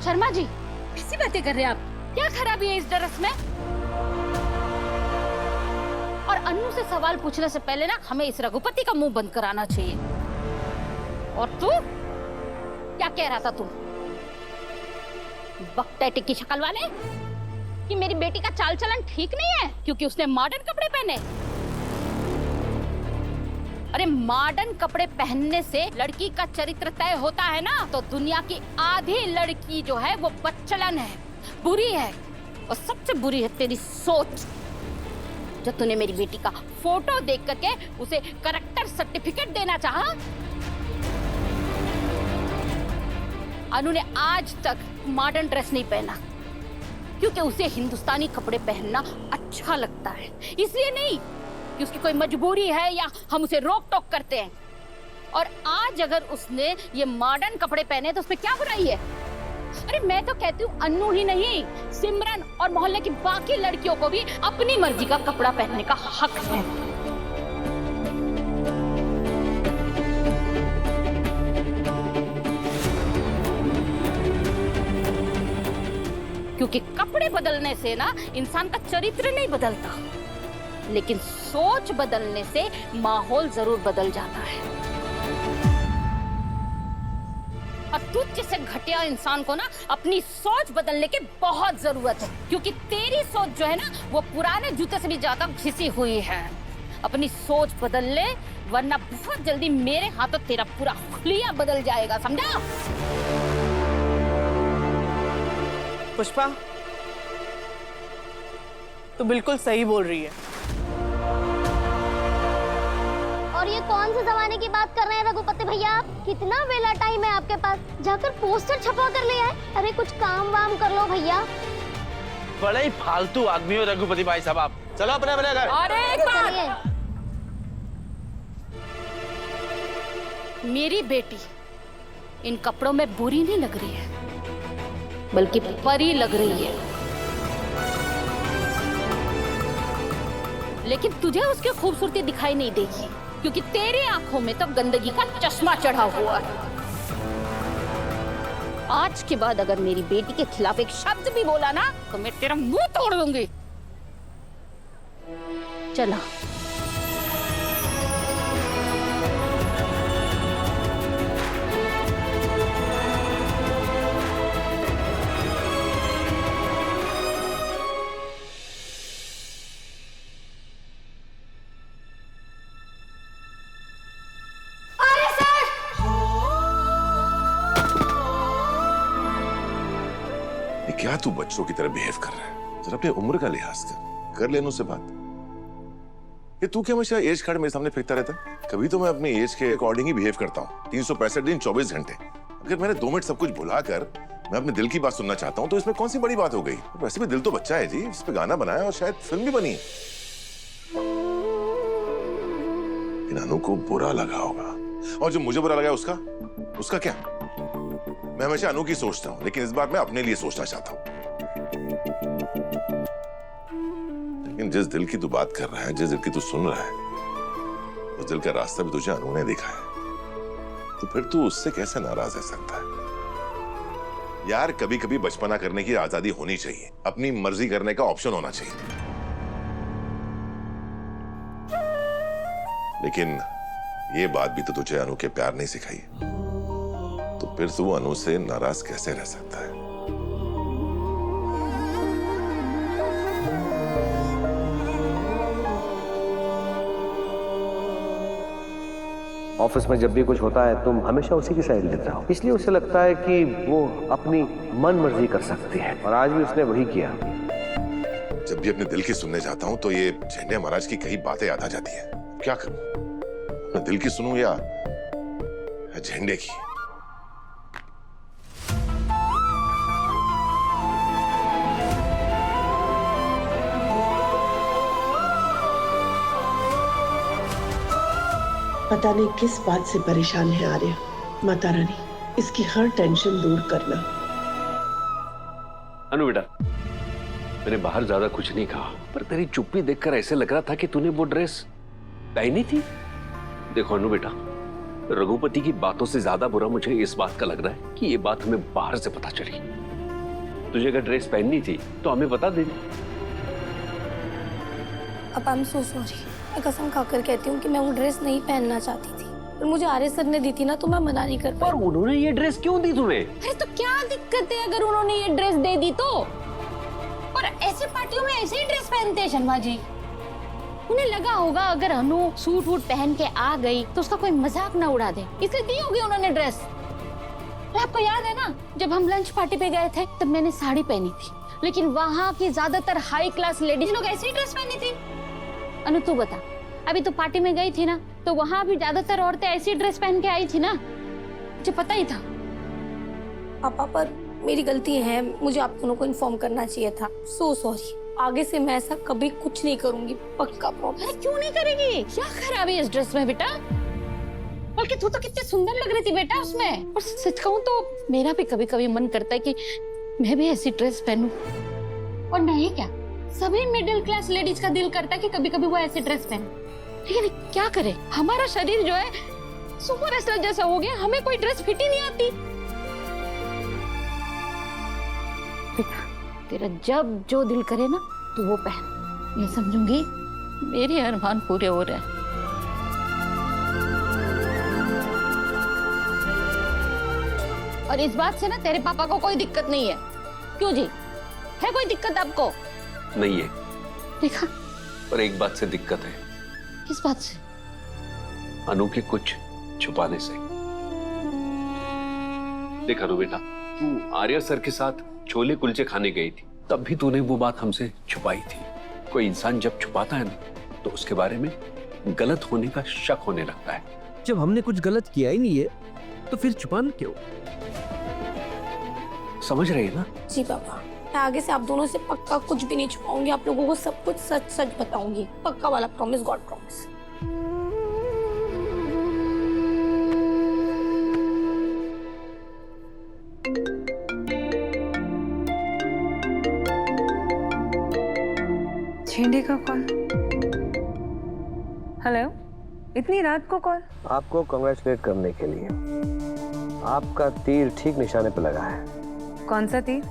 शर्मा जी, कैसी बातें कर रहे हैं आप? क्या खराबी है इस ड्रेस में? और अन्नू से सवाल पूछने से पहले ना हमें इस रघुपति का मुंह बंद कराना चाहिए। और तू क्या कह रहा था तुम? बकटेटी की शक्ल वाले कि मेरी बेटी का चाल चलन ठीक नहीं है क्योंकि उसने मॉडर्न कपड़े पहने। अरे मॉडर्न कपड़े पहनने से लड़की का चरित्र तय होता है ना, तो दुनिया की आधी लड़की जो है वो बच्चलन है, बुरी है। और सबसे बुरी है तेरी सोच, जो तूने मेरी बेटी का फोटो देख करके उसे कैरेक्टर सर्टिफिकेट देना चाहा। अनु ने आज तक मॉडर्न ड्रेस नहीं पहना क्योंकि उसे हिंदुस्तानी कपड़े पहनना अच्छा लगता है, इसलिए नहीं कि उसकी कोई मजबूरी है या हम उसे रोक टोक करते हैं। और आज अगर उसने ये मॉडर्न कपड़े पहने तो उसमें क्या बुराई है? अरे मैं तो कहती हूँ अन्नू ही नहीं, सिमरन और मोहल्ले की बाकी लड़कियों को भी अपनी मर्जी का कपड़ा पहनने का हक है। क्योंकि कपड़े बदलने से ना इंसान का चरित्र नहीं बदलता, लेकिन सोच बदलने से माहौल जरूर बदल जाता है। और तुझ जैसे घटिया इंसान को ना अपनी सोच बदलने की बहुत जरूरत है, क्योंकि तेरी सोच जो है ना वो पुराने जूते से भी ज्यादा घिसी हुई है। अपनी सोच बदल ले, वरना बहुत जल्दी मेरे हाथों तेरा पूरा हुलिया बदल जाएगा, समझा? पुष्पा, तू बिल्कुल सही बोल रही है। और ये कौन से जमाने की बात कर रहे हैं रघुपति भैया आप? कितना वेला टाइम है आपके पास? जाकर पोस्टर छपवा कर ले आए। अरे कुछ काम वाम कर लो भैया। बड़े ही फालतू आदमी हो रघुपति भाई साहब आप। चलो अपने अपने घर। अरे एक बात, मेरी बेटी इन कपड़ों में बुरी नहीं लग रही है, बल्कि परी लग रही है। लेकिन तुझे उसकी खूबसूरती दिखाई नहीं देगी क्योंकि तेरी आंखों में तो गंदगी का चश्मा चढ़ा हुआ है। आज के बाद अगर मेरी बेटी के खिलाफ एक शब्द भी बोला ना तो मैं तेरा मुंह तोड़ दूंगी। चला। क्या तू बच्चों की तरह बिहेव कर रहा है? जरा अपनी उम्र का लिहाज कर लेने से बात। ये तू क्या हमेशा एज कार्ड मेरे सामने फेंकता रहता है? कभी तो मैं अपनी एज के अकॉर्डिंग ही बिहेव करता हूँ। 365 दिन 24 घंटे। अगर मैंने 2 मिनट सब कुछ भुलाकर मैं अपने दिल की बात सुनना चाहता हूँ तो इसमें कौन सी बड़ी बात हो गई? वैसे भी दिल तो बच्चा है जी, इस पे गाना बनाया और शायद फिल्म भी बनी है। इन अनु को बुरा लगा होगा, और जो मुझे बुरा लगा उसका क्या? मैं हमेशा अनु की सोचता हूं, लेकिन इस बार मैं अपने लिए सोचना चाहता हूं। लेकिन जिस दिल की तू बात कर रहा है, जिस दिल की तू सुन रहा है, उस दिल का रास्ता भी तुझे अनु ने देखा है। तो फिर तू उससे कैसे नाराज रह सकता है? यार कभी कभी बचपना करने की आजादी होनी चाहिए, अपनी मर्जी करने का ऑप्शन होना चाहिए। लेकिन ये बात भी तो तुझे अनु के प्यार नहीं सिखाई, तो फिर तू अनु से नाराज कैसे रह सकता है? ऑफिस में जब भी कुछ होता है तुम हमेशा उसी की साइड लेते हो, इसलिए उसे लगता है कि वो अपनी मन मर्जी कर सकती है, और आज भी उसने वही किया। जब भी अपने दिल की सुनने जाता हूं तो ये झंडे महाराज की कई बातें याद आ जाती हैं। क्या करूं? अपने दिल की सुनूं या झंडे की? पता नहीं किस बात से परेशान है आर्य। माता रानी, इसकी हर टेंशन दूर करना। अनु बेटा, मैंने बाहर ज्यादा कुछ नहीं कहा, पर तेरी चुप्पी देखकर ऐसे लग रहा था कि तूने वो ड्रेस पहनी थी। देखो अनु बेटा, रघुपति की बातों से ज्यादा बुरा मुझे इस बात का लग रहा है कि ये बात हमें बाहर से पता चली। तुझे अगर ड्रेस पहननी थी तो हमें बता दे। अब आई एम सो सॉरी। मैं कसम खाकर कहती हूँ कि मैं वो ड्रेस नहीं पहनना चाहती थी, पर मुझे आर्य सर ने दी थी ना, तो मैं मना नहीं कर पाई। पर उन्होंने ये ड्रेस क्यों दी तुम्हें? अरे तो क्या दिक्कत है अगर उन्होंने ये ड्रेस दे दी तो? और ऐसी पार्टियों में ऐसे ही ड्रेस पहनते हैं शर्मा जी। उन्हें लगा होगा अगर अनु सूट वूट पहन के आ गई तो उसका कोई मजाक ना उड़ा दे, इसलिए दी होगी उन्होंने ड्रेस। आपको याद है ना, जब हम लंच पार्टी पे गए थे तब मैंने साड़ी पहनी थी, लेकिन वहाँ की ज्यादातर हाई क्लास लेडीज लोग ऐसी ड्रेस पहनी थी। अनु तू बता, अभी तो पार्टी में गई थी ना, तो वहाँ भी ज्यादातर औरतें ऐसी ड्रेस पहन के आई थी ना, मुझे पता ही था। पापा पर मेरी गलती है, मुझे आप दोनों को इन्फॉर्म करना चाहिए था। So sorry. आगे से मैं ऐसा कभी कुछ नहीं करूंगी, पक्का प्रॉमिस। क्यों नहीं करेगी? क्या खराबी है इस ड्रेस में बेटा? बल्कि तू तो कितनी सुंदर लग रही थी बेटा उसमें। और सच कहूँ तो मेरा भी कभी कभी मन करता है कि मैं भी ऐसी ड्रेस पहनूं। और नहीं क्या, सभी मिडिल क्लास लेडीज का दिल करता है कि कभी कभी वो ऐसी ड्रेस पहने। लेकिन क्या करे, हमारा शरीर जो है सुपर स्टार जैसा हो गया, हमें कोई ड्रेस फिट ही नहीं आती। तेरा जब जो दिल करे ना तू वो पहन, मैं समझूंगी मेरे अरमान पूरे हो रहे हैं। और इस बात से ना तेरे पापा को कोई दिक्कत नहीं है। क्यों जी, है कोई दिक्कत आपको? नहीं है। देखा, पर एक बात से दिक्कत है। किस बात से? अनु के कुछ छुपाने से। देख अनु बेटा, तू आर्या सर के साथ छोले कुलचे खाने गई थी, तब भी तूने वो बात हमसे छुपाई थी। कोई इंसान जब छुपाता है ना, तो उसके बारे में गलत होने का शक होने लगता है। जब हमने कुछ गलत किया ही नहीं है तो फिर छुपाना क्यों? समझ रही है ना? जी पापा, मैं आगे से आप दोनों से पक्का कुछ भी नहीं छुपाऊंगी, आप लोगों को सब कुछ सच सच बताऊंगी, पक्का वाला प्रॉमिस, गॉड प्रॉमिस। छेंडे का कॉल। हेलो, इतनी रात को कॉल? आपको कांग्रेचुलेट करने के लिए। आपका तीर ठीक निशाने पर लगा है। कौन सा तीर?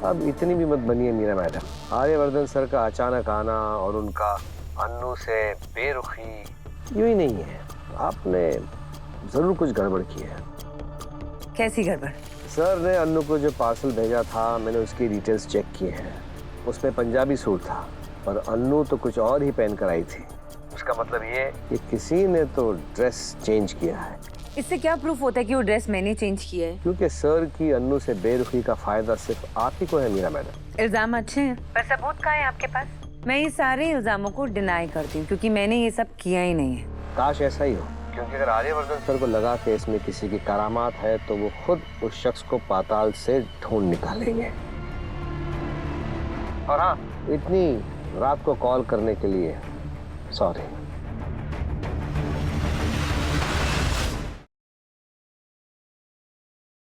अब इतनी भी मत बनिए मीरा मैडम। आर्यवर्धन सर का अचानक आना और उनका अन्नू से बेरुखी यूं ही नहीं है, आपने जरूर कुछ गड़बड़ की है। कैसी गड़बड़? सर ने अन्नू को जो पार्सल भेजा था, मैंने उसकी डिटेल्स चेक किए हैं। उसमें पंजाबी सूट था, पर अन्नू तो कुछ और ही पहन कर आई थी। उसका मतलब ये कि किसी ने तो ड्रेस चेंज किया है। इससे क्या प्रूफ होता है कि वो ड्रेस मैंने चेंज की है? क्योंकि सर की अन्नू से बेरुखी का फायदा सिर्फ आप ही को है मीरा मैडम। इल्जाम अच्छे हैं, पर सबूत कहाँ है आपके पास? मैं ये सारे इल्जामों को डिनाई करती हूँ, क्योंकि मैंने ये सब किया ही नहीं है। काश ऐसा ही हो, क्योंकि अगर आर्यवर्धन सर को लगा कि इसमें किसी की करामात है, तो वो खुद उस शख्स को पाताल से ढूंढ निकालेंगे। और हाँ, इतनी रात को कॉल करने के लिए सॉरी।